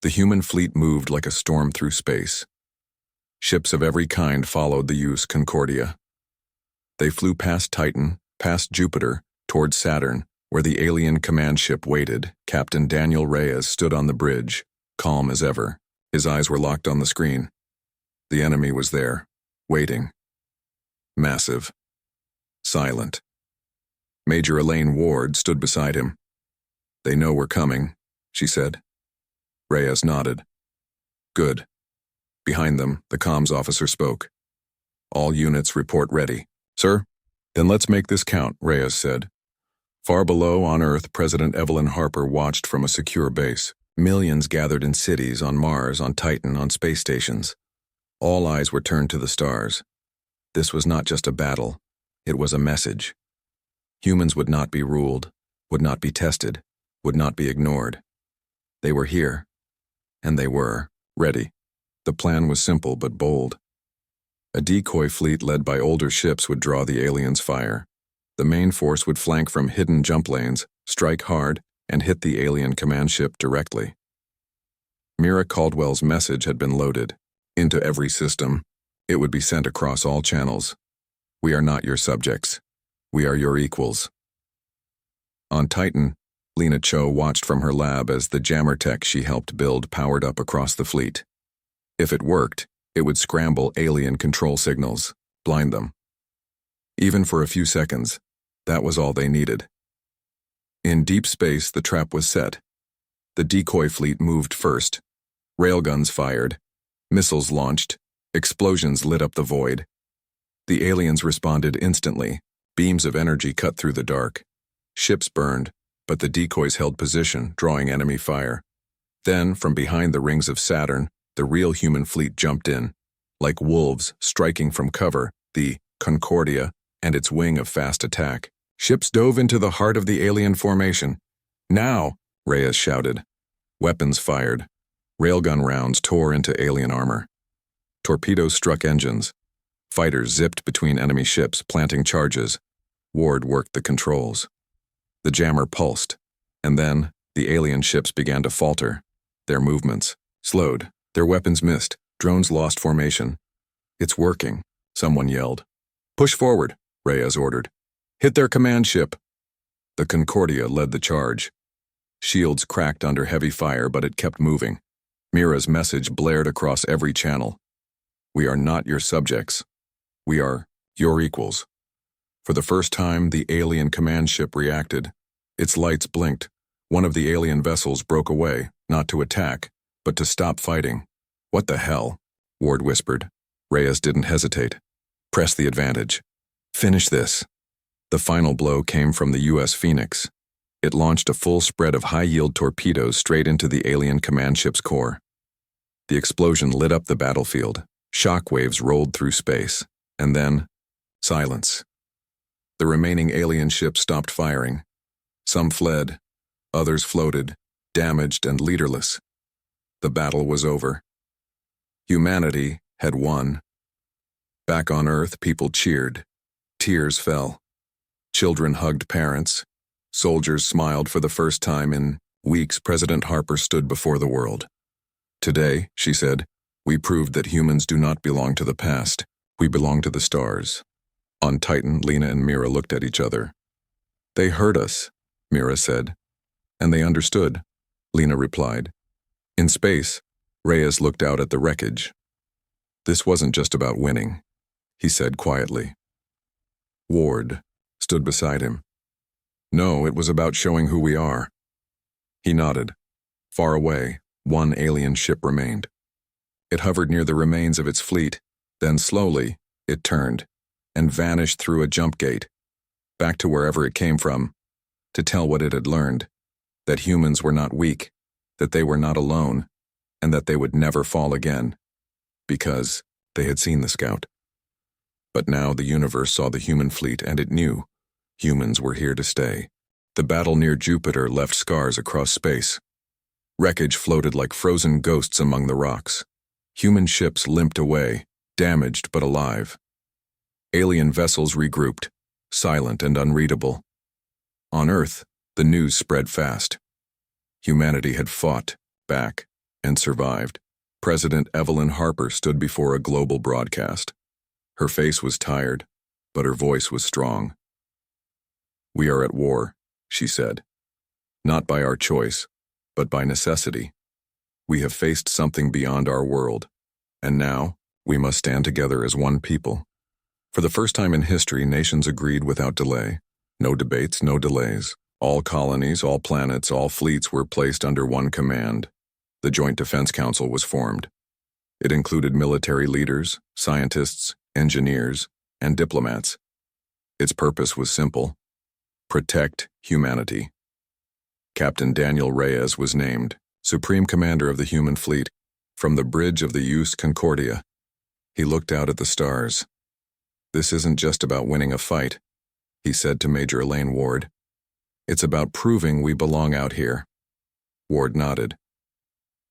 The human fleet moved like a storm through space. Ships of every kind followed the USS Concordia. They flew past Titan, past Jupiter, toward Saturn, where the alien command ship waited. Captain Daniel Reyes stood on the bridge, calm as ever. His eyes were locked on the screen. The enemy was there, waiting. Massive. Silent. Major Elaine Ward stood beside him. "They know we're coming," she said. Reyes nodded. "Good." Behind them, the comms officer spoke. "All units report ready." "Sir?" "Then let's make this count," Reyes said. Far below, on Earth, President Evelyn Harper watched from a secure base. Millions gathered in cities, on Mars, on Titan, on space stations. All eyes were turned to the stars. This was not just a battle. It was a message. Humans would not be ruled, would not be tested, would not be ignored. They were here, and they were ready. The plan was simple but bold. A decoy fleet led by older ships would draw the aliens' fire. The main force would flank from hidden jump lanes, strike hard, and hit the alien command ship directly. Mira Caldwell's message had been loaded into every system. It would be sent across all channels. "We are not your subjects. We are your equals." On Titan, Lena Cho watched from her lab as the jammer tech she helped build powered up across the fleet. If it worked, it would scramble alien control signals, blind them. Even for a few seconds, that was all they needed. In deep space, the trap was set. The decoy fleet moved first. Railguns fired. Missiles launched. Explosions lit up the void. The aliens responded instantly. Beams of energy cut through the dark. Ships burned, but the decoys held position, drawing enemy fire. Then, from behind the rings of Saturn, the real human fleet jumped in. Like wolves striking from cover, the Concordia and its wing of fast attack. Ships dove into the heart of the alien formation. "Now!" Reyes shouted. Weapons fired. Railgun rounds tore into alien armor. Torpedoes struck engines. Fighters zipped between enemy ships, planting charges. Ward worked the controls. The jammer pulsed, and then the alien ships began to falter. Their movements slowed. Their weapons missed. Drones lost formation. "It's working," someone yelled. "Push forward," Reyes ordered. "Hit their command ship." The Concordia led the charge. Shields cracked under heavy fire, but it kept moving. Mira's message blared across every channel. "We are not your subjects. We are your equals." For the first time, the alien command ship reacted. Its lights blinked. One of the alien vessels broke away, not to attack, but to stop fighting. "What the hell?" Ward whispered. Reyes didn't hesitate. "Press the advantage. Finish this." The final blow came from the U.S. Phoenix. It launched a full spread of high-yield torpedoes straight into the alien command ship's core. The explosion lit up the battlefield. Shock waves rolled through space. And then, silence. The remaining alien ships stopped firing. Some fled. Others floated, damaged and leaderless. The battle was over. Humanity had won. Back on Earth, people cheered. Tears fell. Children hugged parents. Soldiers smiled for the first time in weeks. President Harper stood before the world. "Today," she said, "we proved that humans do not belong to the past. We belong to the stars." On Titan, Lena and Mira looked at each other. "They heard us," Mira said. "And they understood," Lena replied. In space, Reyes looked out at the wreckage. "This wasn't just about winning," he said quietly. Ward stood beside him. "No, it was about showing who we are." He nodded. Far away, one alien ship remained. It hovered near the remains of its fleet, then slowly, it turned and vanished through a jump gate, back to wherever it came from, to tell what it had learned, that humans were not weak, that they were not alone, and that they would never fall again, because they had seen the scout. But now the universe saw the human fleet, and it knew humans were here to stay. The battle near Jupiter left scars across space. Wreckage floated like frozen ghosts among the rocks. Human ships limped away, damaged but alive. Alien vessels regrouped, silent and unreadable. On Earth, the news spread fast. Humanity had fought back, and survived. President Evelyn Harper stood before a global broadcast. Her face was tired, but her voice was strong. "We are at war," she said. "Not by our choice, but by necessity. We have faced something beyond our world, and now we must stand together as one people." For the first time in history, nations agreed without delay. No debates, no delays. All colonies, all planets, all fleets were placed under one command. The Joint Defense Council was formed. It included military leaders, scientists, engineers, and diplomats. Its purpose was simple: protect humanity. Captain Daniel Reyes was named Supreme Commander of the human fleet from the bridge of the USS Concordia. He looked out at the stars. "This isn't just about winning a fight," he said to Major Elaine Ward. "It's about proving we belong out here." Ward nodded.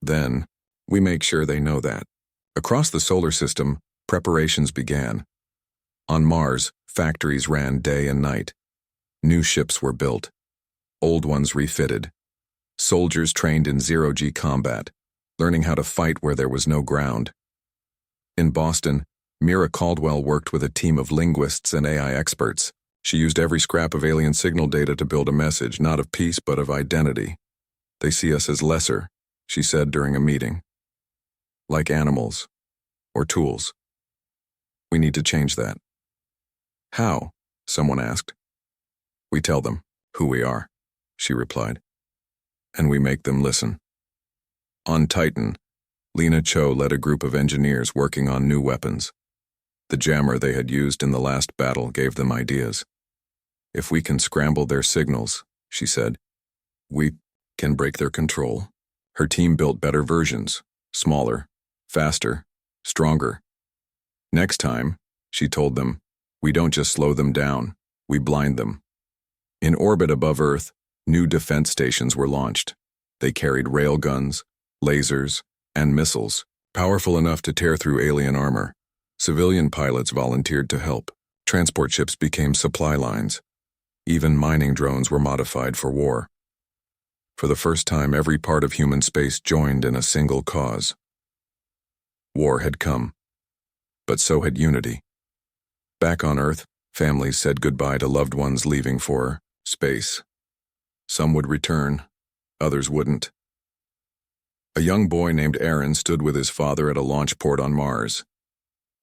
"Then, we make sure they know that." Across the solar system, preparations began. On Mars, factories ran day and night. New ships were built. Old ones refitted. Soldiers trained in zero-G combat, learning how to fight where there was no ground. In Boston, Mira Caldwell worked with a team of linguists and AI experts. She used every scrap of alien signal data to build a message, not of peace but of identity. "They see us as lesser," she said during a meeting. "Like animals, or tools. We need to change that." "How?" someone asked. "We tell them who we are," she replied. "And we make them listen." On Titan, Lena Cho led a group of engineers working on new weapons. The jammer they had used in the last battle gave them ideas. "If we can scramble their signals," she said, "we can break their control." Her team built better versions, smaller, faster, stronger. "Next time," she told them, "we don't just slow them down, we blind them." In orbit above Earth, new defense stations were launched. They carried railguns, lasers, and missiles, powerful enough to tear through alien armor. Civilian pilots volunteered to help. Transport ships became supply lines. Even mining drones were modified for war. For the first time, every part of human space joined in a single cause. War had come, but so had unity. Back on Earth, families said goodbye to loved ones leaving for space. Some would return, others wouldn't. A young boy named Aaron stood with his father at a launch port on Mars.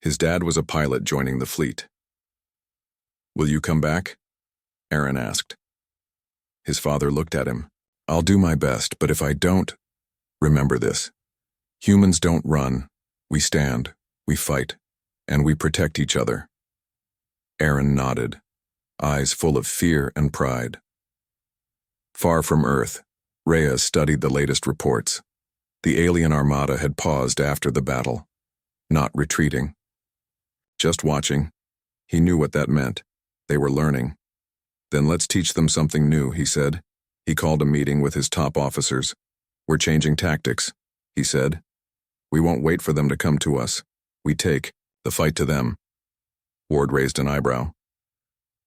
His dad was a pilot joining the fleet. "Will you come back?" Aaron asked. His father looked at him. "I'll do my best, but if I don't, remember this. Humans don't run. We stand, we fight, and we protect each other." Aaron nodded, eyes full of fear and pride. Far from Earth, Reyes studied the latest reports. The alien armada had paused after the battle, not retreating. Just watching. He knew what that meant. They were learning. "Then let's teach them something new," he said. He called a meeting with his top officers. "We're changing tactics," he said. "We won't wait for them to come to us. We take the fight to them." Ward raised an eyebrow.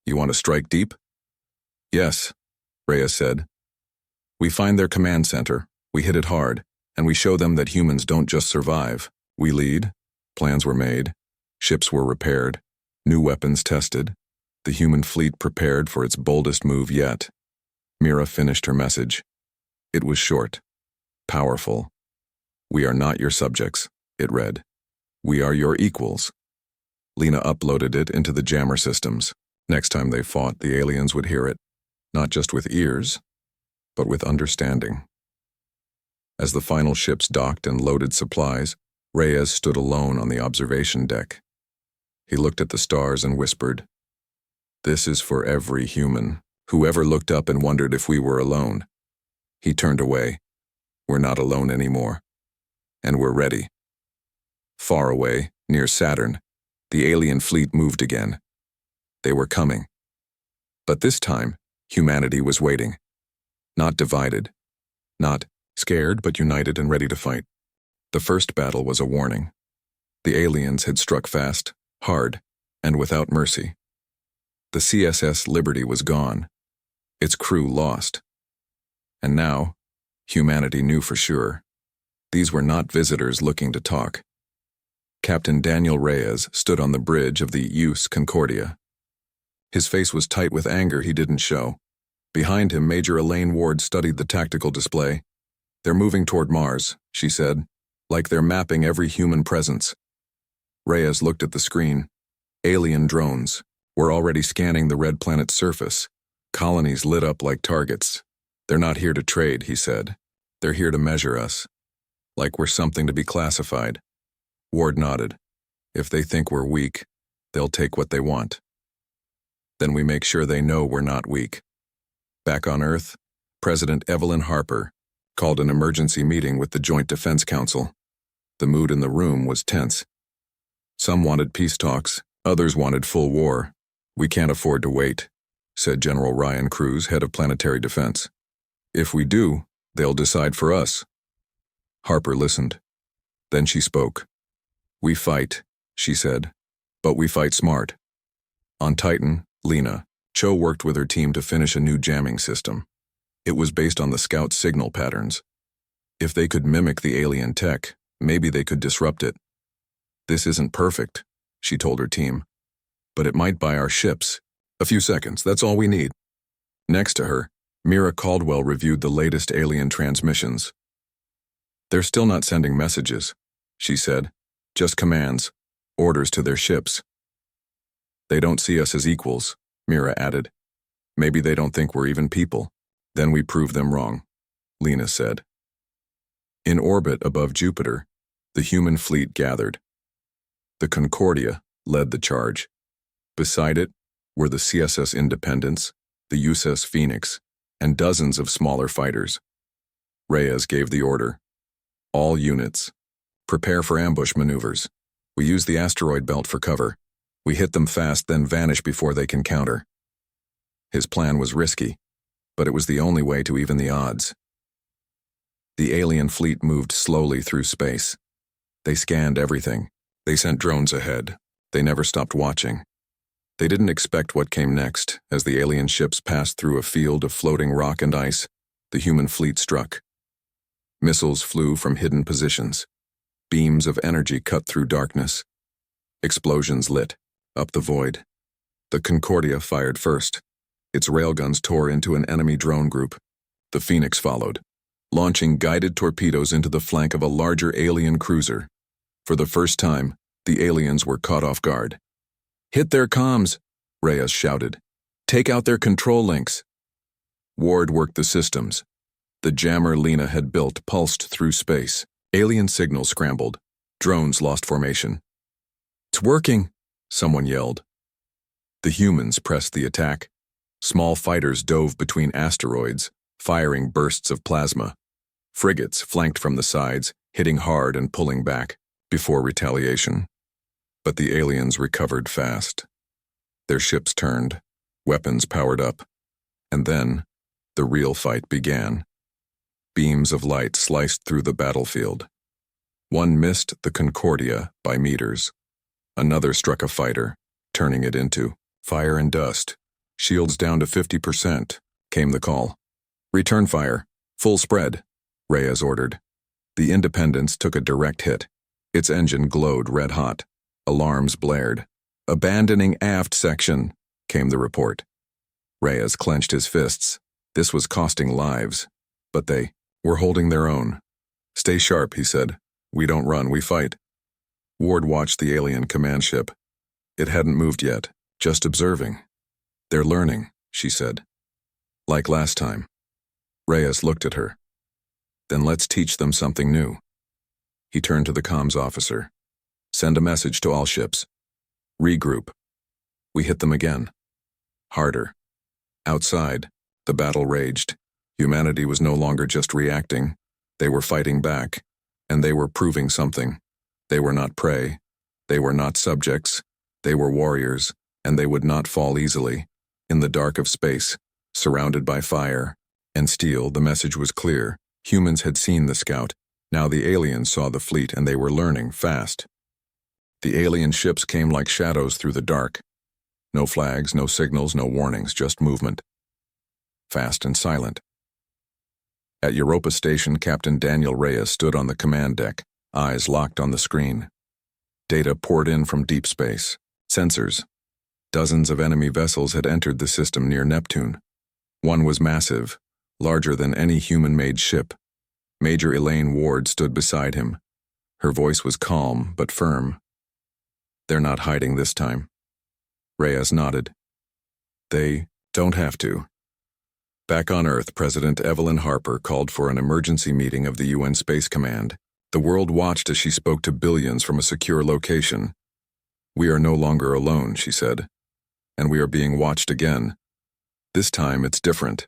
"You want to strike deep?" "Yes," Reyes said. "We find their command center, we hit it hard, and we show them that humans don't just survive. We lead. Plans were made. Ships were repaired. New weapons tested. The human fleet prepared for its boldest move yet." Mira finished her message. It was short, powerful. "We are not your subjects," it read. "We are your equals." Lena uploaded it into the jammer systems. Next time they fought, the aliens would hear it, not just with ears, but with understanding. As the final ships docked and loaded supplies, Reyes stood alone on the observation deck. He looked at the stars and whispered, "This is for every human, whoever looked up and wondered if we were alone." He turned away. "We're not alone anymore. And we're ready." Far away, near Saturn, the alien fleet moved again. They were coming. But this time, humanity was waiting. Not divided. Not scared, but united and ready to fight. The first battle was a warning. The aliens had struck fast, hard, and without mercy. The CSS Liberty was gone. Its crew lost. And now, humanity knew for sure. These were not visitors looking to talk. Captain Daniel Reyes stood on the bridge of the HFY Concordia. His face was tight with anger he didn't show. Behind him, Major Elaine Ward studied the tactical display. "They're moving toward Mars," she said, "like they're mapping every human presence." Reyes looked at the screen. Alien drones were already scanning the red planet's surface. Colonies lit up like targets. "They're not here to trade," he said. "They're here to measure us. Like we're something to be classified." Ward nodded. "If they think we're weak, they'll take what they want. Then we make sure they know we're not weak." Back on Earth, President Evelyn Harper called an emergency meeting with the Joint Defense Council. The mood in the room was tense. Some wanted peace talks, others wanted full war. "We can't afford to wait," said General Ryan Cruz, head of planetary defense. "If we do, they'll decide for us." Harper listened. Then she spoke. "We fight," she said, "but we fight smart." On Titan, Lena, Cho worked with her team to finish a new jamming system. It was based on the Scout signal patterns. If they could mimic the alien tech, maybe they could disrupt it. "This isn't perfect," she told her team, "but it might buy our ships. A few seconds, that's all we need." Next to her, Mira Caldwell reviewed the latest alien transmissions. "They're still not sending messages," she said. "Just commands, orders to their ships." "They don't see us as equals," Mira added. "Maybe they don't think we're even people. Then we prove them wrong," Lena said. In orbit above Jupiter, the human fleet gathered. The Concordia led the charge. Beside it were the CSS Independence, the USS Phoenix, and dozens of smaller fighters. Reyes gave the order. "All units, prepare for ambush maneuvers. We use the asteroid belt for cover. We hit them fast, then vanish before they can counter." His plan was risky, but it was the only way to even the odds. The alien fleet moved slowly through space. They scanned everything. They sent drones ahead. They never stopped watching. They didn't expect what came next. As the alien ships passed through a field of floating rock and ice, the human fleet struck. Missiles flew from hidden positions. Beams of energy cut through darkness. Explosions lit up the void. The Concordia fired first. Its railguns tore into an enemy drone group. The Phoenix followed, launching guided torpedoes into the flank of a larger alien cruiser. For the first time, the aliens were caught off guard. "Hit their comms," Reyes shouted. "Take out their control links." Ward worked the systems. The jammer Lena had built pulsed through space. Alien signals scrambled. Drones lost formation. "It's working," someone yelled. The humans pressed the attack. Small fighters dove between asteroids, firing bursts of plasma. Frigates flanked from the sides, hitting hard and pulling back, before retaliation. But the aliens recovered fast. Their ships turned, weapons powered up, and then the real fight began. Beams of light sliced through the battlefield. One missed the Concordia by meters. Another struck a fighter, turning it into fire and dust. "Shields down to 50%, came the call. "Return fire, full spread," Reyes ordered. The Independence took a direct hit. Its engine glowed red-hot. Alarms blared. "Abandoning aft section," came the report. Reyes clenched his fists. This was costing lives. But they were holding their own. "Stay sharp," he said. "We don't run, we fight." Ward watched the alien command ship. It hadn't moved yet, just observing. "They're learning," she said. "Like last time." Reyes looked at her. "Then let's teach them something new." He turned to the comms officer. "Send a message to all ships. Regroup." We hit them again. Harder. Outside, the battle raged. Humanity was no longer just reacting. They were fighting back, and they were proving something. They were not prey. They were not subjects. They were warriors, and they would not fall easily. In the dark of space, surrounded by fire and steel, the message was clear. Humans had seen the scout. Now the aliens saw the fleet, and they were learning fast. The alien ships came like shadows through the dark. No flags, no signals, no warnings, just movement. Fast and silent. At Europa Station, Captain Daniel Reyes stood on the command deck, eyes locked on the screen. Data poured in from deep space. Sensors. Dozens of enemy vessels had entered the system near Neptune. One was massive, larger than any human-made ship. Major Elaine Ward stood beside him. Her voice was calm but firm. "They're not hiding this time." Reyes nodded. "They don't have to." Back on Earth, President Evelyn Harper called for an emergency meeting of the UN Space Command. The world watched as she spoke to billions from a secure location. "We are no longer alone," she said. "And we are being watched again. This time it's different.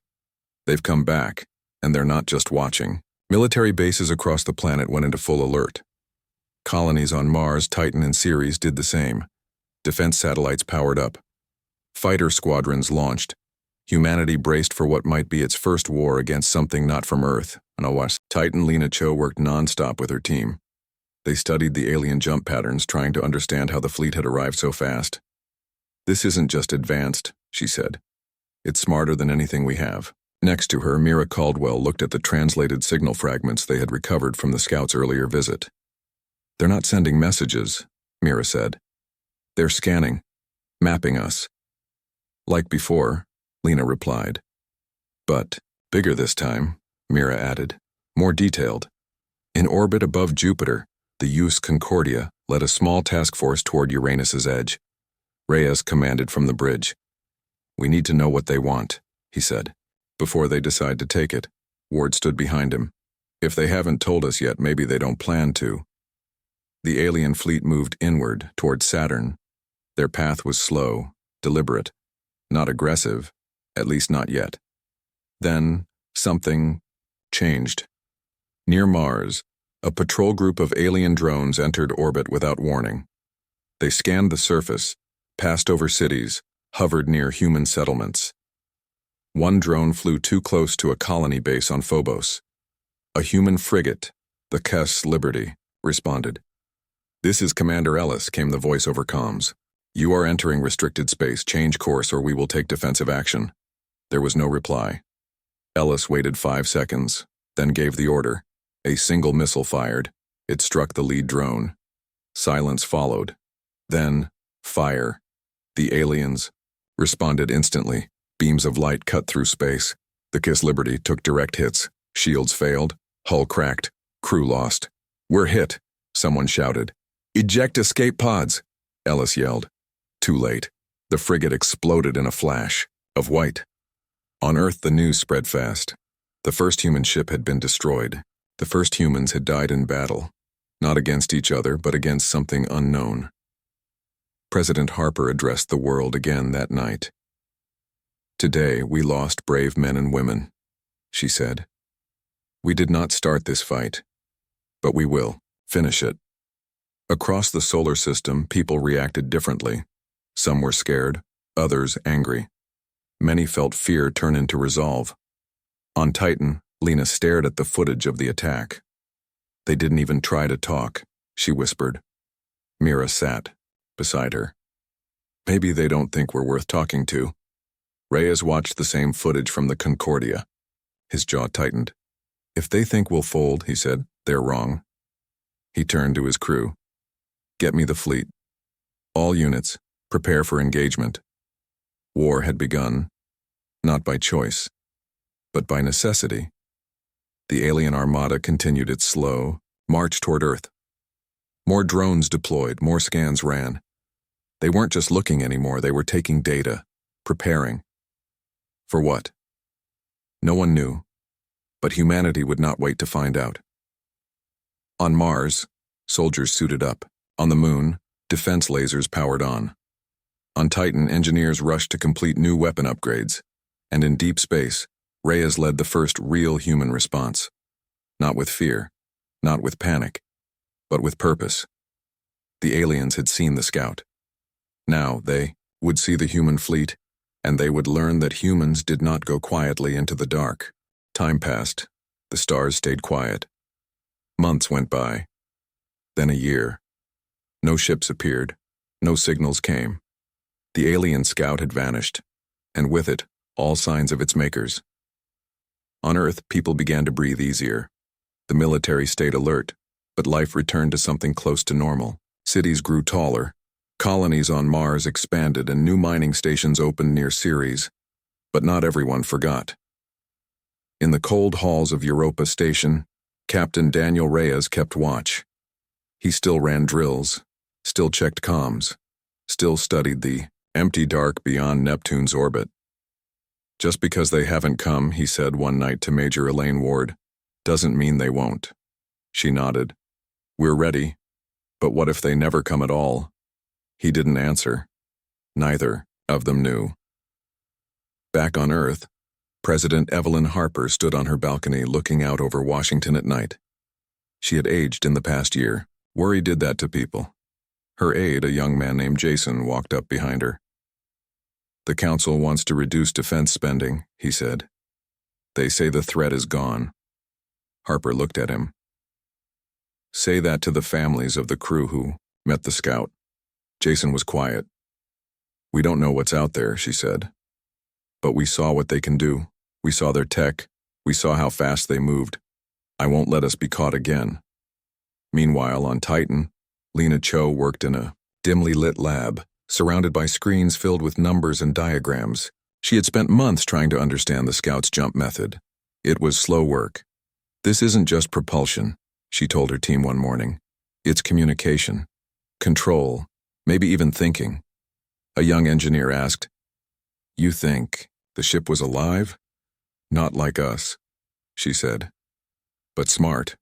They've come back, and they're not just watching." Military bases across the planet went into full alert. Colonies on Mars, Titan, and Ceres did the same. Defense satellites powered up. Fighter squadrons launched. Humanity braced for what might be its first war against something not from Earth. Titan Lena Cho worked non-stop with her team. They studied the alien jump patterns, trying to understand how the fleet had arrived so fast. "This isn't just advanced," she said. "It's smarter than anything we have." Next to her, Mira Caldwell looked at the translated signal fragments they had recovered from the scouts' earlier visit. "They're not sending messages," Mira said. "They're scanning, mapping us." "Like before," Lena replied. "But bigger this time," Mira added. "More detailed." In orbit above Jupiter, the USS Concordia led a small task force toward Uranus's edge. Reyes commanded from the bridge. "We need to know what they want," he said. "Before they decide to take it." Ward stood behind him. "If they haven't told us yet, maybe they don't plan to." The alien fleet moved inward, toward Saturn. Their path was slow, deliberate, not aggressive, at least not yet. Then, something changed. Near Mars, a patrol group of alien drones entered orbit without warning. They scanned the surface, passed over cities, hovered near human settlements. One drone flew too close to a colony base on Phobos. A human frigate, the Cass Liberty, responded. "This is Commander Ellis," came the voice over comms. "You are entering restricted space. Change course or we will take defensive action." There was no reply. Ellis waited 5 seconds, then gave the order. A single missile fired. It struck the lead drone. Silence followed. Then, fire. The aliens responded instantly. Beams of light cut through space. The Kiss Liberty took direct hits. Shields failed. Hull cracked. Crew lost. "We're hit," someone shouted. "Eject escape pods," Ellis yelled. Too late. The frigate exploded in a flash of white. On Earth, the news spread fast. The first human ship had been destroyed. The first humans had died in battle, not against each other, but against something unknown. President Harper addressed the world again that night. "Today, we lost brave men and women," she said. "We did not start this fight, but we will finish it." Across the solar system, people reacted differently. Some were scared, others angry. Many felt fear turn into resolve. On Titan, Lena stared at the footage of the attack. "They didn't even try to talk," she whispered. Mira sat beside her. "Maybe they don't think we're worth talking to." Reyes watched the same footage from the Concordia. His jaw tightened. "If they think we'll fold," he said, "they're wrong." He turned to his crew. "Get me the fleet. All units, prepare for engagement." War had begun, not by choice, but by necessity. The alien armada continued its slow march toward Earth. More drones deployed, more scans ran. They weren't just looking anymore, they were taking data, preparing. For what? No one knew, but humanity would not wait to find out. On Mars, soldiers suited up. On the Moon, defense lasers powered on. On Titan, engineers rushed to complete new weapon upgrades. And in deep space, Reyes led the first real human response. Not with fear, not with panic, but with purpose. The aliens had seen the scout. Now they would see the human fleet, and they would learn that humans did not go quietly into the dark. Time passed. The stars stayed quiet. Months went by. Then a year. No ships appeared. No signals came. The alien scout had vanished, and with it, all signs of its makers. On Earth, people began to breathe easier. The military stayed alert, but life returned to something close to normal. Cities grew taller, colonies on Mars expanded, and new mining stations opened near Ceres. But not everyone forgot. In the cold halls of Europa Station, Captain Daniel Reyes kept watch. He still ran drills, still checked comms, still studied the empty dark beyond Neptune's orbit. "Just because they haven't come," he said one night to Major Elaine Ward, "doesn't mean they won't." She nodded. "We're ready. But what if they never come at all?" He didn't answer. Neither of them knew. Back on Earth, President Evelyn Harper stood on her balcony looking out over Washington at night. She had aged in the past year. Worry did that to people. Her aide, a young man named Jason, walked up behind her. "The council wants to reduce defense spending," he said. "They say the threat is gone." Harper looked at him. "Say that to the families of the crew who met the scout." Jason was quiet. "We don't know what's out there," she said. "But we saw what they can do. We saw their tech. We saw how fast they moved. I won't let us be caught again." Meanwhile, on Titan, Lena Cho worked in a dimly lit lab, surrounded by screens filled with numbers and diagrams. She had spent months trying to understand the Scout's jump method. It was slow work. "This isn't just propulsion," she told her team one morning. "It's communication, control, maybe even thinking." A young engineer asked, "You think the ship was alive?" "Not like us," she said. "But smart,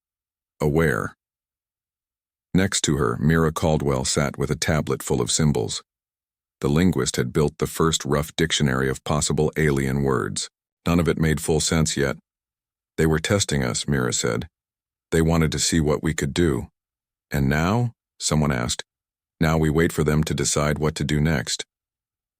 aware." Next to her, Mira Caldwell sat with a tablet full of symbols. The linguist had built the first rough dictionary of possible alien words. None of it made full sense yet. "They were testing us," Mira said. "They wanted to see what we could do." "And now?" someone asked. "Now we wait for them to decide what to do next."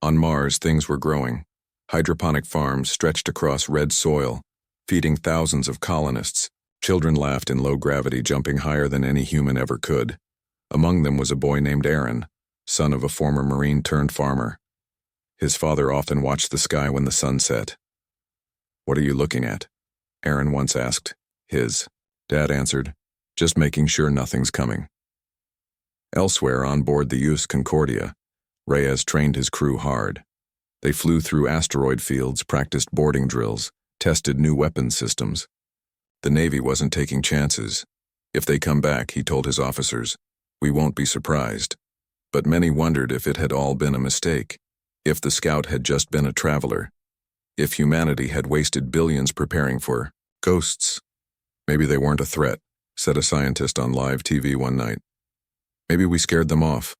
On Mars, things were growing. Hydroponic farms stretched across red soil, feeding thousands of colonists. Children laughed in low gravity, jumping higher than any human ever could. Among them was a boy named Aaron, son of a former Marine turned farmer. His father often watched the sky when the sun set. "What are you looking at?" Aaron once asked. His dad answered, "Just making sure nothing's coming." Elsewhere on board the USS Concordia, Reyes trained his crew hard. They flew through asteroid fields, practiced boarding drills, tested new weapons systems. The Navy wasn't taking chances. "If they come back," he told his officers, "we won't be surprised." But many wondered if it had all been a mistake, if the Scout had just been a traveler, if humanity had wasted billions preparing for ghosts. "Maybe they weren't a threat," said a scientist on live TV one night. "Maybe we scared them off."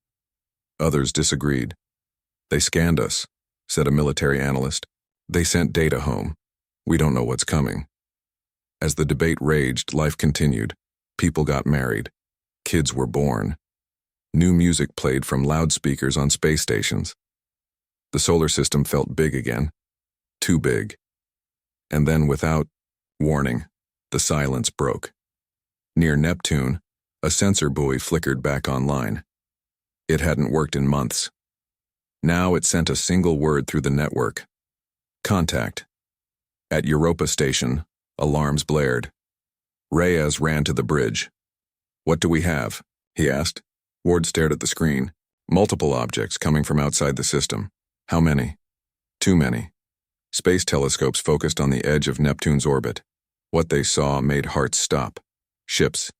Others disagreed. "They scanned us," said a military analyst. "They sent data home. We don't know what's coming." As the debate raged, life continued. People got married. Kids were born. New music played from loudspeakers on space stations. The solar system felt big again. Too big. And then, without warning, the silence broke. Near Neptune, a sensor buoy flickered back online. It hadn't worked in months. Now it sent a single word through the network. "Contact." At Europa Station, alarms blared. Reyes ran to the bridge. "What do we have?" he asked. Ward stared at the screen. Multiple objects coming from outside the system. "How many?" "Too many." Space telescopes focused on the edge of Neptune's orbit. What they saw made hearts stop. Ships.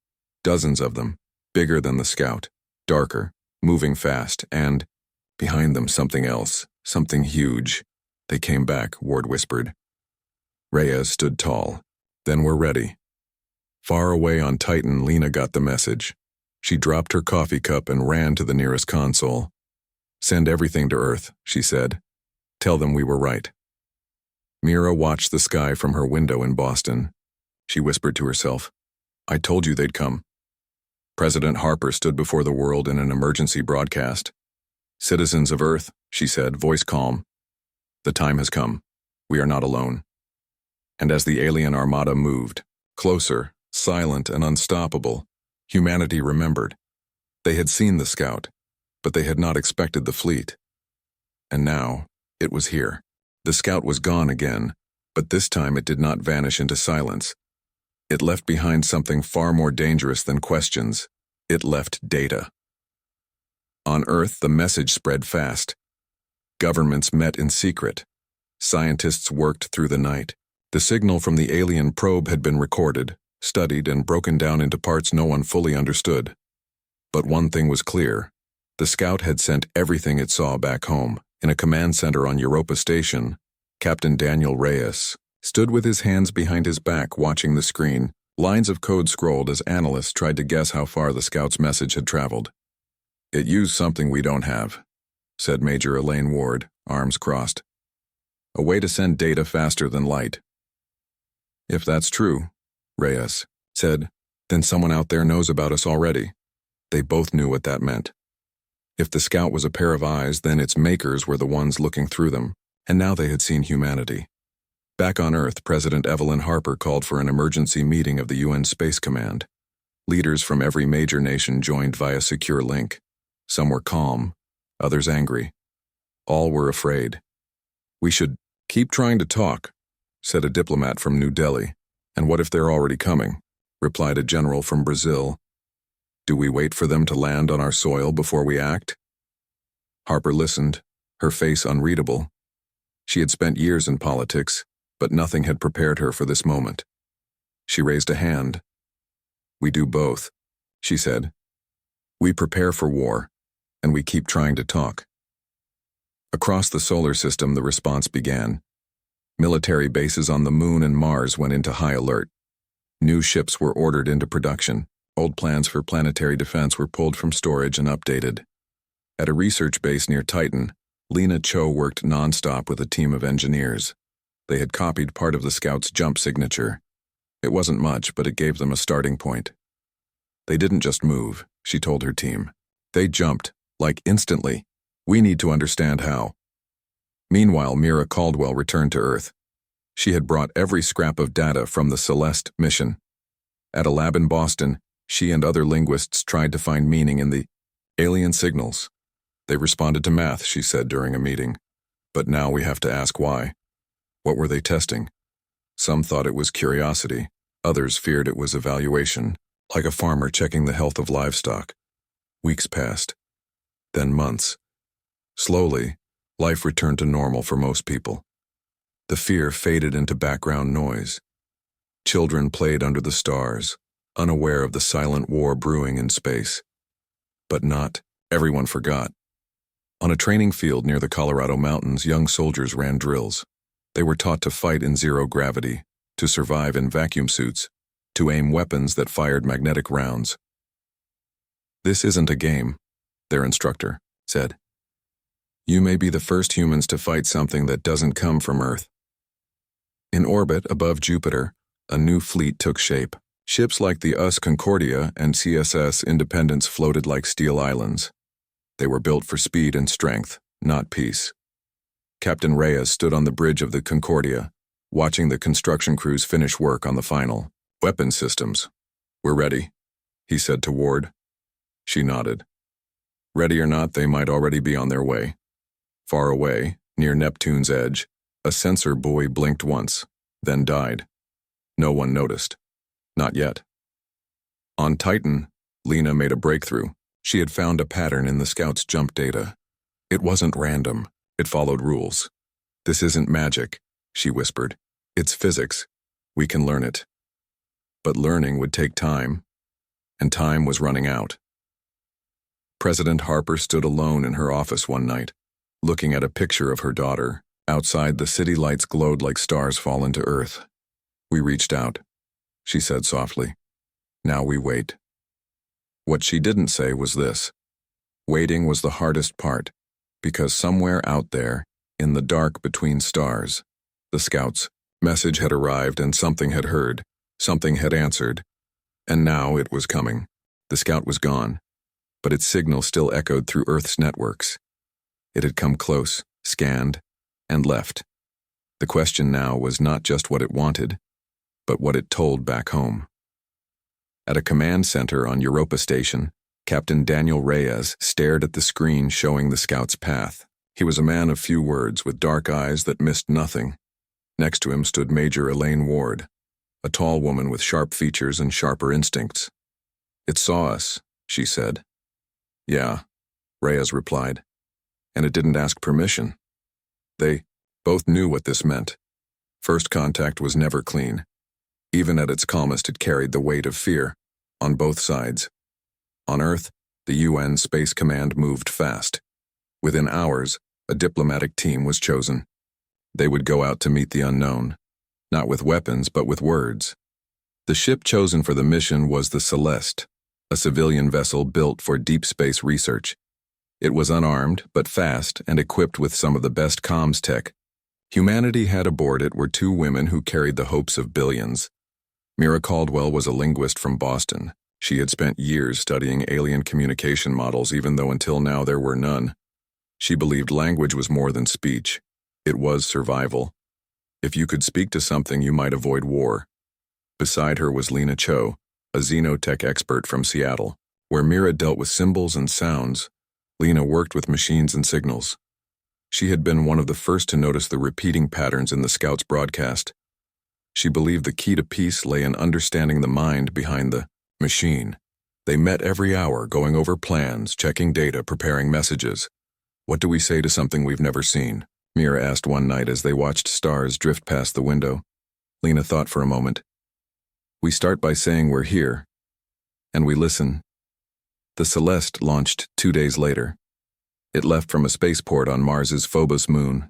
Dozens of them. Bigger than the Scout. Darker. Moving fast. And behind them something else. Something huge. "They came back," Ward whispered. Reyes stood tall. "Then we're ready." Far away on Titan, Lena got the message. She dropped her coffee cup and ran to the nearest console. "Send everything to Earth," she said. "Tell them we were right." Mira watched the sky from her window in Boston. She whispered to herself, "I told you they'd come." President Harper stood before the world in an emergency broadcast. "Citizens of Earth," she said, voice calm. "The time has come. We are not alone." And as the alien armada moved, closer, silent and unstoppable, humanity remembered. They had seen the Scout, but they had not expected the fleet. And now, it was here. The Scout was gone again, But this time it did not vanish into silence. It left behind something far more dangerous than questions. It left data. On Earth, the message spread fast. Governments met in secret. Scientists worked through the night. The signal from the alien probe had been recorded, studied, and broken down into parts no one fully understood. But one thing was clear. The scout had sent everything it saw back home. In a command center on Europa Station, Captain Daniel Reyes stood with his hands behind his back watching the screen. Lines of code scrolled as analysts tried to guess how far the scout's message had traveled. "It used something we don't have," said Major Elaine Ward, arms crossed. "A way to send data faster than light." "If that's true," Reyes said, "then someone out there knows about us already." They both knew what that meant. If the scout was a pair of eyes, then its makers were the ones looking through them, and now they had seen humanity. Back on Earth, President Evelyn Harper called for an emergency meeting of the UN Space Command. Leaders from every major nation joined via secure link. Some were calm, others angry. All were afraid. "We should keep trying to talk," said a diplomat from New Delhi. "And what if they're already coming?" replied a general from Brazil. "Do we wait for them to land on our soil before we act?" Harper listened, her face unreadable. She had spent years in politics, but nothing had prepared her for this moment. She raised a hand. "We do both," she said. "We prepare for war, and we keep trying to talk." Across the solar system, the response began. Military bases on the Moon and Mars went into high alert. New ships were ordered into production. Old plans for planetary defense were pulled from storage and updated. At a research base near Titan, Lena Cho worked nonstop with a team of engineers. They had copied part of the scout's jump signature. It wasn't much, but it gave them a starting point. They didn't just move, she told her team. They jumped, like instantly. "We need to understand how." Meanwhile, Mira Caldwell returned to Earth. She had brought every scrap of data from the Celeste mission. At a lab in Boston, she and other linguists tried to find meaning in the alien signals. "They responded to math," she said during a meeting. "But now we have to ask why. What were they testing?" Some thought it was curiosity. Others feared it was evaluation, like a farmer checking the health of livestock. Weeks passed. Then months. Slowly, life returned to normal for most people. The fear faded into background noise. Children played under the stars, unaware of the silent war brewing in space. But not everyone forgot. On a training field near the Colorado mountains, young soldiers ran drills. They were taught to fight in zero gravity, to survive in vacuum suits, to aim weapons that fired magnetic rounds. "This isn't a game," their instructor said. "You may be the first humans to fight something that doesn't come from Earth." In orbit above Jupiter, a new fleet took shape. Ships like the US Concordia and CSS Independence floated like steel islands. They were built for speed and strength, not peace. Captain Reyes stood on the bridge of the Concordia, watching the construction crews finish work on the final weapon systems. "We're ready," he said to Ward. She nodded. Ready or not, they might already be on their way. Far away, near Neptune's edge, a sensor buoy blinked once, then died. No one noticed. Not yet. On Titan, Lena made a breakthrough. She had found a pattern in the scout's jump data. It wasn't random. It followed rules. "This isn't magic," she whispered. "It's physics. We can learn it." But learning would take time, and time was running out. President Harper stood alone in her office one night, looking at a picture of her daughter. Outside, the city lights glowed like stars fallen to Earth. "We reached out," she said softly. "Now we wait." What she didn't say was this. Waiting was the hardest part, because somewhere out there, in the dark between stars, the scout's message had arrived and something had heard, something had answered, and now it was coming. The scout was gone, but its signal still echoed through Earth's networks. It had come close, scanned, and left. The question now was not just what it wanted, but what it told back home. At a command center on Europa Station, Captain Daniel Reyes stared at the screen showing the scout's path. He was a man of few words with dark eyes that missed nothing. Next to him stood Major Elaine Ward, a tall woman with sharp features and sharper instincts. "It saw us," she said. "Yeah," Reyes replied. "And it didn't ask permission." They both knew what this meant. First contact was never clean. Even at its calmest, it carried the weight of fear, on both sides. On Earth, the UN Space Command moved fast. Within hours, a diplomatic team was chosen. They would go out to meet the unknown, not with weapons but with words. The ship chosen for the mission was the Celeste, a civilian vessel built for deep space research. It was unarmed but fast and equipped with some of the best comms tech. Humanity had aboard it were two women who carried the hopes of billions. Mira Caldwell was a linguist from Boston. She had spent years studying alien communication models, even though until now there were none. She believed language was more than speech. It was survival. If you could speak to something, you might avoid war. Beside her was Lena Cho, a xenotech expert from Seattle. Where Mira dealt with symbols and sounds, Lena worked with machines and signals. She had been one of the first to notice the repeating patterns in the Scouts' broadcast. She believed the key to peace lay in understanding the mind behind the machine. They met every hour, going over plans, checking data, preparing messages. "What do we say to something we've never seen?" Mira asked one night as they watched stars drift past the window. Lena thought for a moment. "We start by saying we're here, and we listen." The Celeste launched 2 days later. It left from a spaceport on Mars's Phobos moon.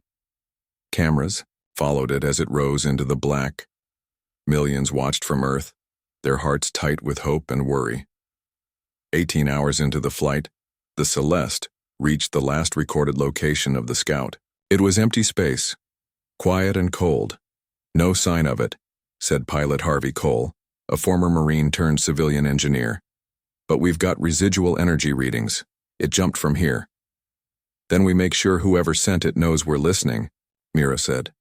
Cameras followed it as it rose into the black. Millions watched from Earth, their hearts tight with hope and worry. 18 hours into the flight, the Celeste reached the last recorded location of the Scout. It was empty space, quiet and cold. "No sign of it," said pilot Harvey Cole, a former Marine turned civilian engineer. "But we've got residual energy readings. It jumped from here." "Then we make sure whoever sent it knows we're listening," Mira said.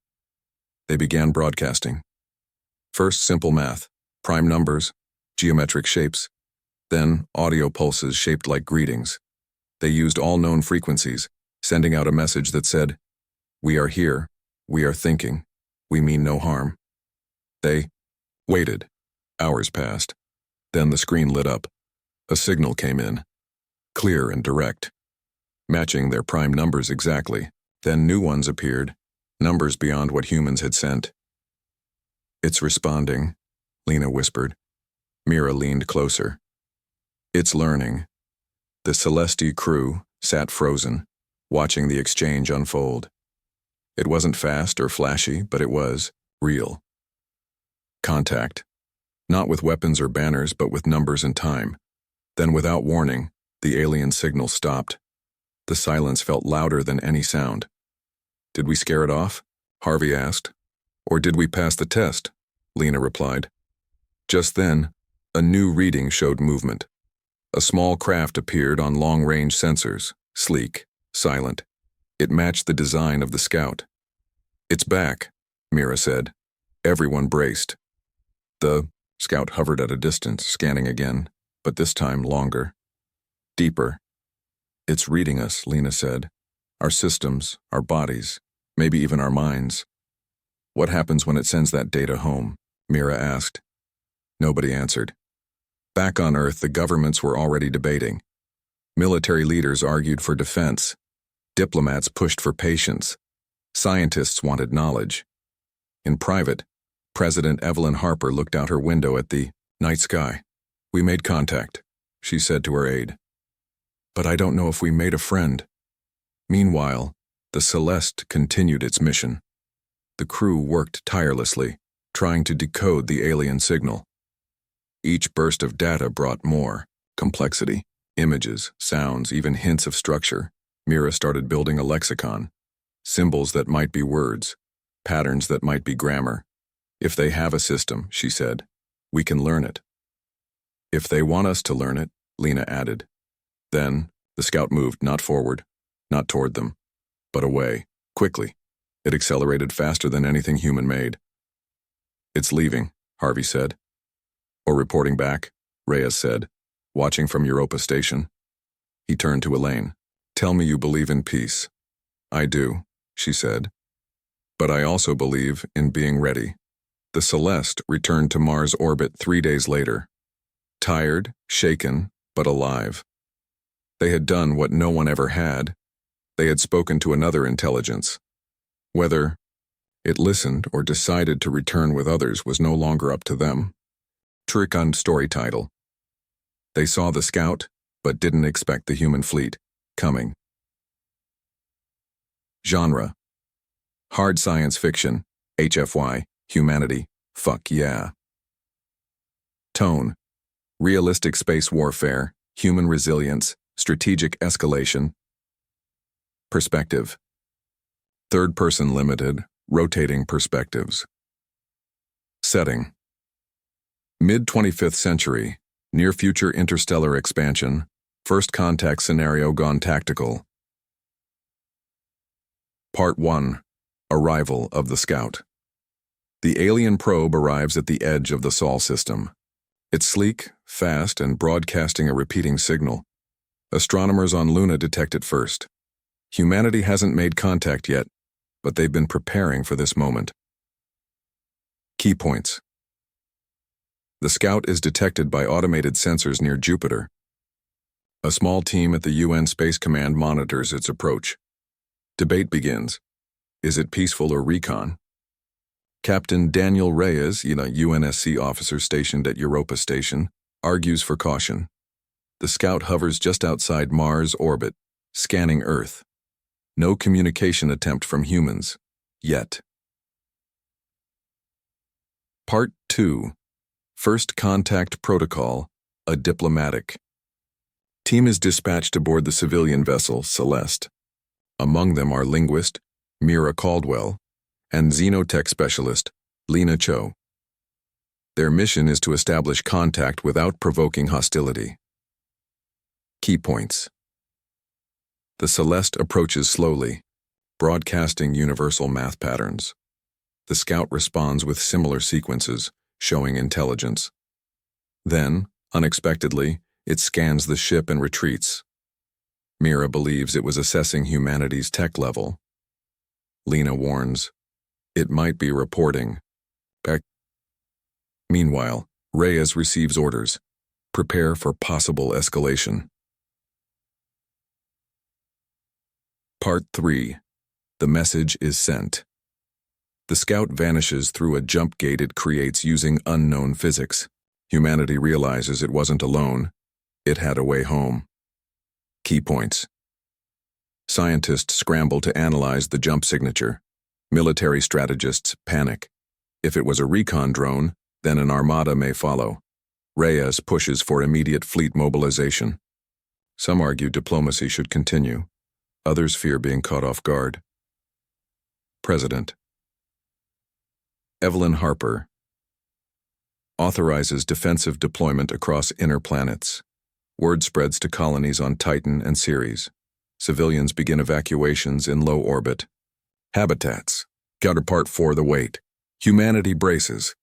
They began broadcasting. First simple math, prime numbers, geometric shapes. Then audio pulses shaped like greetings. They used all known frequencies, sending out a message that said, "We are here, we are thinking, we mean no harm." They waited. Hours passed. Then the screen lit up. A signal came in, clear and direct, matching their prime numbers exactly. Then new ones appeared, numbers beyond what humans had sent. "It's responding," Lena whispered. Mira leaned closer. "It's learning." The Celeste crew sat frozen, watching the exchange unfold. It wasn't fast or flashy, but it was real. Contact. Not with weapons or banners, but with numbers and time. Then, without warning, the alien signal stopped. The silence felt louder than any sound. "Did we scare it off?" Harvey asked. "Or did we pass the test?" Lena replied. Just then, a new reading showed movement. A small craft appeared on long-range sensors, sleek, silent. It matched the design of the Scout. "It's back," Mira said. Everyone braced. The Scout hovered at a distance, scanning again, but this time longer. Deeper. "It's reading us," Lena said. "Our systems, our bodies, maybe even our minds." "What happens when it sends that data home?" Mira asked. Nobody answered. Back on Earth, the governments were already debating. Military leaders argued for defense. Diplomats pushed for patience. Scientists wanted knowledge. In private, President Evelyn Harper looked out her window at the night sky. "We made contact," she said to her aide. "But I don't know if we made a friend." Meanwhile, the Celeste continued its mission. The crew worked tirelessly, trying to decode the alien signal. Each burst of data brought more complexity, images, sounds, even hints of structure. Mira started building a lexicon. Symbols that might be words, patterns that might be grammar. "If they have a system," she said, "we can learn it." "If they want us to learn it," Lena added. Then, the Scout moved not forward, not toward them, but away, quickly. It accelerated faster than anything human made. "It's leaving," Harvey said. "Or reporting back," Reyes said, watching from Europa Station. He turned to Elaine. "Tell me you believe in peace." "I do," she said. but I also believe in being ready. The Celeste returned to Mars orbit 3 days later. Tired, shaken, but alive. They had done what no one ever had. They had spoken to another intelligence. Whether it listened or decided to return with others was no longer up to them. Trick on story title. They saw the scout, but didn't expect the human fleet coming. Genre: hard science fiction, HFY, humanity, fuck yeah. Tone: realistic space warfare, human resilience, strategic escalation. Perspective: third-person limited, rotating perspectives. Setting: mid-25th century, near-future interstellar expansion, first contact scenario gone tactical. Part 1. Arrival of the Scout. The alien probe arrives at the edge of the Sol system. It's sleek, fast, and broadcasting a repeating signal. Astronomers on Luna detect it first. Humanity hasn't made contact yet, but they've been preparing for this moment. Key points. The Scout is detected by automated sensors near Jupiter. A small team at the UN Space Command monitors its approach. Debate begins. Is it peaceful or recon? Captain Daniel Reyes, a UNSC officer stationed at Europa Station, argues for caution. The Scout hovers just outside Mars orbit, scanning Earth. No communication attempt from humans, yet. Part 2. First Contact Protocol, a diplomatic. Team is dispatched aboard the civilian vessel, Celeste. Among them are linguist, Mira Caldwell, and xenotech specialist, Lena Cho. Their mission is to establish contact without provoking hostility. Key points. The Celeste approaches slowly, broadcasting universal math patterns. The Scout responds with similar sequences, showing intelligence. Then, unexpectedly, it scans the ship and retreats. Mira believes it was assessing humanity's tech level. Lena warns, it might be reporting back. Meanwhile, Reyes receives orders. Prepare for possible escalation. Part 3. The message is sent. The Scout vanishes through a jump gate it creates using unknown physics. Humanity realizes it wasn't alone. It had a way home. Key points. Scientists scramble to analyze the jump signature. Military strategists panic. If it was a recon drone, then an armada may follow. Reyes pushes for immediate fleet mobilization. Some argue diplomacy should continue. Others fear being caught off guard. President Evelyn Harper authorizes defensive deployment across inner planets. Word spreads to colonies on Titan and Ceres. Civilians begin evacuations in low orbit. Habitats. Counterpart for the wait. Humanity braces.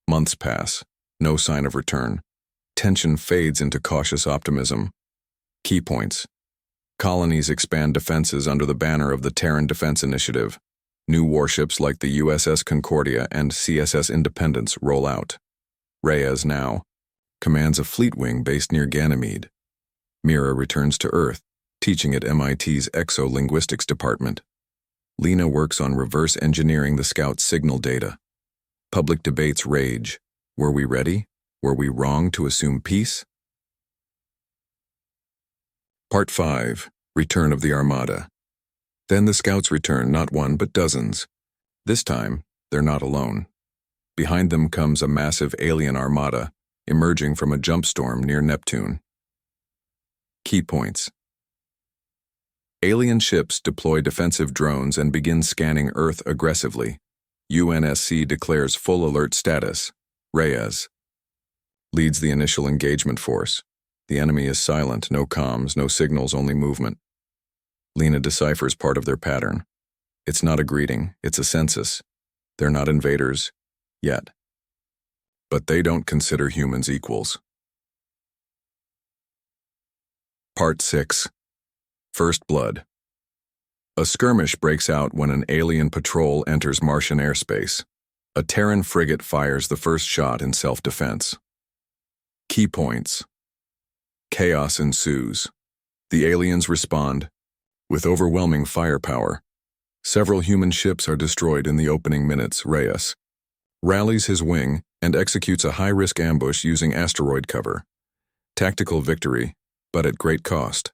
Months pass. No sign of return. Tension fades into cautious optimism. Key points. Colonies expand defenses under the banner of the Terran Defense Initiative. New warships like the USS Concordia and CSS Independence roll out. Reyes now commands a fleet wing based near Ganymede. Mira returns to Earth, teaching at MIT's Exolinguistics Department. Lena works on reverse engineering the Scout's signal data. Public debates rage. Were we ready? Were we wrong to assume peace? Part 5. Return of the Armada. Then the Scouts return, not one but dozens. This time, they're not alone. Behind them comes a massive alien armada, emerging from a jump storm near Neptune. Key points. Alien ships deploy defensive drones and begin scanning Earth aggressively. UNSC declares full alert status. Reyes leads the initial engagement force. The enemy is silent, no comms, no signals, only movement. Lena deciphers part of their pattern. It's not a greeting, it's a census. They're not invaders, yet. But they don't consider humans equals. Part 6. First Blood. A skirmish breaks out when an alien patrol enters Martian airspace. A Terran frigate fires the first shot in self-defense. Key points. Chaos ensues. The aliens respond with overwhelming firepower. Several human ships are destroyed in the opening minutes. Reyes rallies his wing and executes a high-risk ambush using asteroid cover. Tactical victory, but at great cost.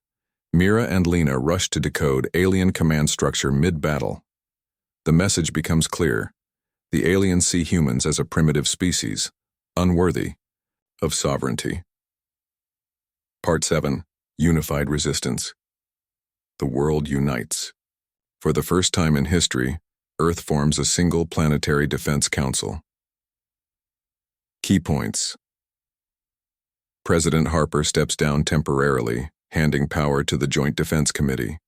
Mira and Lena rush to decode alien command structure mid-battle. The message becomes clear. The aliens see humans as a primitive species, unworthy of sovereignty. Part 7. Unified Resistance. The world unites. For the first time in history, Earth forms a single planetary defense council. Key points. President Harper steps down temporarily, handing power to the Joint Defense Committee.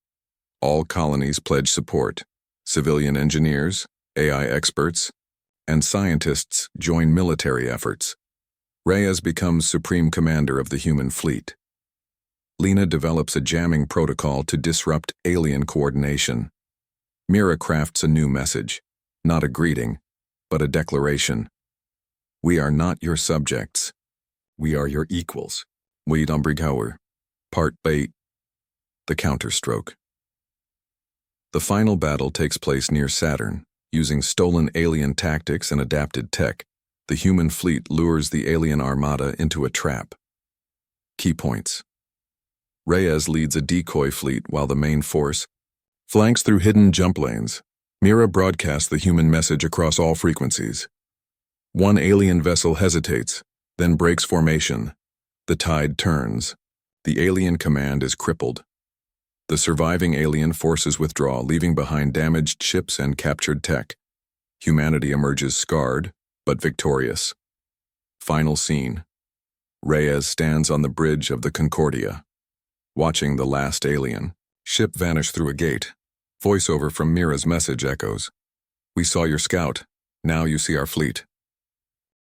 All colonies pledge support. Civilian engineers, AI experts, and scientists join military efforts. Reyes becomes Supreme Commander of the human fleet. Lena develops a jamming protocol to disrupt alien coordination. Mira crafts a new message, not a greeting, but a declaration. We are not your subjects. We are your equals. Wade Umbrigauer. Part 8. The Counterstroke. The final battle takes place near Saturn. Using stolen alien tactics and adapted tech, the human fleet lures the alien armada into a trap. Key points. Reyes leads a decoy fleet while the main force flanks through hidden jump lanes. Mira broadcasts the human message across all frequencies. One alien vessel hesitates, then breaks formation. The tide turns. The alien command is crippled. The surviving alien forces withdraw, leaving behind damaged ships and captured tech. Humanity emerges scarred, but victorious. Final scene. Reyes stands on the bridge of the Concordia, watching the last alien ship vanish through a gate. Voiceover from Mira's message echoes. We saw your scout. Now you see our fleet.